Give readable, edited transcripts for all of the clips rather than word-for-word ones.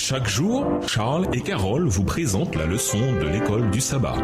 Chaque jour, Charles et Carole vous présentent la leçon de l'école du sabbat.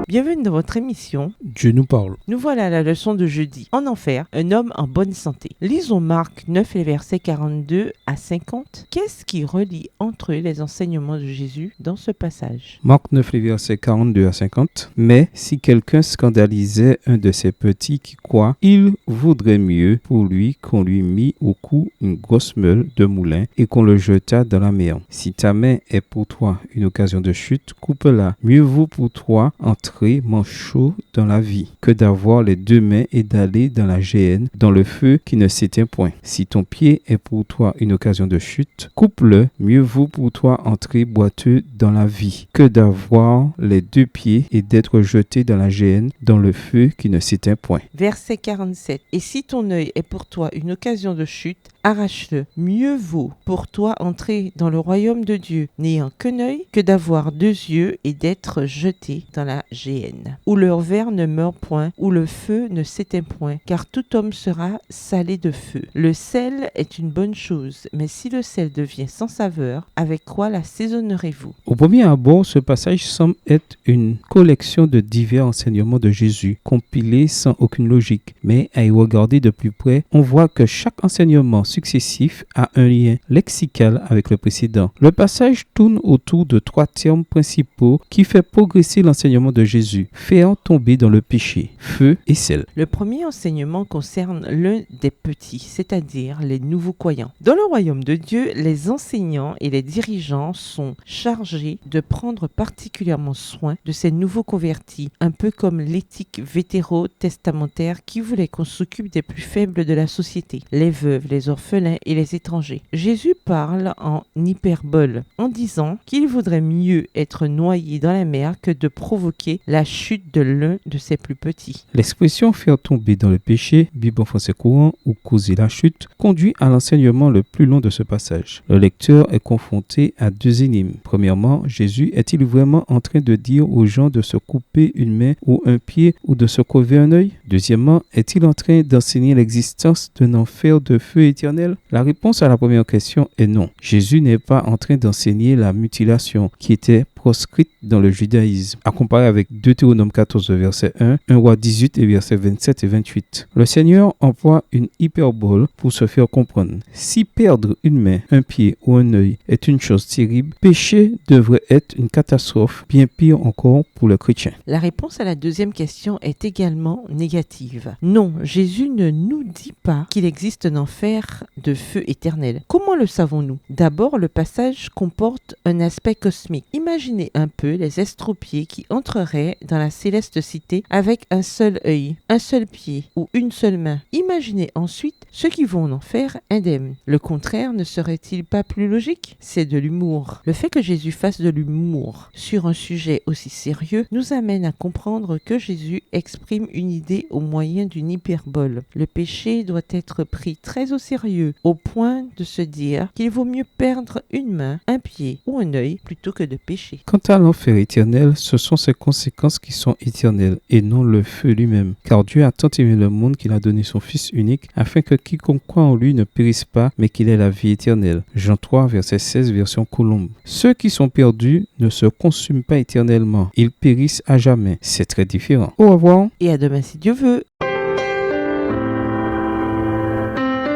Bienvenue dans votre émission Dieu nous parle. Nous voilà à la leçon de jeudi. En enfer, un homme en bonne santé. Lisons Marc 9, les versets 42 à 50. Qu'est-ce qui relie entre eux les enseignements de Jésus dans ce passage? Marc 9, les versets 42 à 50. Mais si quelqu'un scandalisait un de ces petits qui croient, il vaudrait mieux pour lui qu'on lui mît au cou une grosse meule de moulin et qu'on le jetât dans la mer. Si ta main est pour toi une occasion de chute, coupe-la. Mieux vaut pour toi entrer manchot dans la vie que d'avoir les deux mains et d'aller dans la géhenne, dans le feu qui ne s'éteint point. Si ton pied est pour toi une occasion de chute, coupe-le. Mieux vaut pour toi entrer boiteux dans la vie que d'avoir les deux pieds et d'être jeté dans la géhenne, dans le feu qui ne s'éteint point. Verset 47. Et si ton œil est pour toi une occasion de chute, arrache-le. Mieux vaut pour toi entrer dans le royaume de Dieu n'ayant qu'un œil que d'avoir deux yeux et d'être jeté dans la géhenne, où leur ver ne meurt point, où le feu ne s'éteint point, car tout homme sera salé de feu. Le sel est une bonne chose, mais si le sel devient sans saveur, avec quoi l'assaisonnerez-vous? Au premier abord, ce passage semble être une collection de divers enseignements de Jésus, compilés sans aucune logique. Mais à y regarder de plus près, on voit que chaque enseignement successif a un lien lexical avec le précédent. Le passage tourne autour de trois termes principaux qui font progresser l'enseignement de Jésus: faire tomber dans le péché, feu et sel. Le premier enseignement concerne l'un des petits, c'est-à-dire les nouveaux croyants. Dans le royaume de Dieu, les enseignants et les dirigeants sont chargés de prendre particulièrement soin de ces nouveaux convertis, un peu comme l'éthique vétéro-testamentaire qui voulait qu'on s'occupe des plus faibles de la société, les veuves, les orphelins et les étrangers. Jésus parle en hyperbole en disant qu'il vaudrait mieux être noyé dans la mer que de provoquer la chute de l'un de ses plus petits. L'expression faire tomber dans le péché, Bible en français courant, ou causer la chute, conduit à l'enseignement le plus long de ce passage. Le lecteur est confronté à deux énigmes. Premièrement, Jésus est-il vraiment en train de dire aux gens de se couper une main ou un pied ou de se crever un œil? Deuxièmement, est-il en train d'enseigner l'existence d'un enfer de feu éternel? La réponse à la première question est non. Jésus n'est pas en train d'enseigner la mutilation qui était proscrite dans le judaïsme, à comparer avec Deutéronome 14, verset 1, 1 Roi 18 et versets 27 et 28. Le Seigneur emploie une hyperbole pour se faire comprendre. Si perdre une main, un pied ou un œil est une chose terrible, pécher devrait être une catastrophe, bien pire encore pour le chrétien. La réponse à la deuxième question est également négative. Non, Jésus ne nous dit pas qu'il existe un enfer de feu éternel. Comment le savons-nous? D'abord, le passage comporte un aspect cosmique. Imaginez un peu les estropiés qui entreraient dans la céleste cité avec un seul œil, un seul pied ou une seule main. Imaginez ensuite ceux qui vont en enfer indemnes. Le contraire ne serait-il pas plus logique? C'est de l'humour. Le fait que Jésus fasse de l'humour sur un sujet aussi sérieux nous amène à comprendre que Jésus exprime une idée au moyen d'une hyperbole. Le péché doit être pris très au sérieux, au point de se dire qu'il vaut mieux perdre une main, un pied ou un œil plutôt que de pécher. Quant à l'enfer éternel, ce sont ses conséquences qui sont éternelles et non le feu lui-même. Car Dieu a tant aimé le monde qu'il a donné son Fils unique afin que quiconque croit en lui ne périsse pas mais qu'il ait la vie éternelle. Jean 3, verset 16, version Colombe. Ceux qui sont perdus ne se consument pas éternellement. Ils périssent à jamais. C'est très différent. Au revoir. Et à demain si Dieu veut.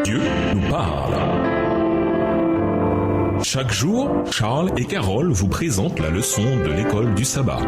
Dieu nous parle. Chaque jour, Charles et Carole vous présentent la leçon de l'école du sabbat.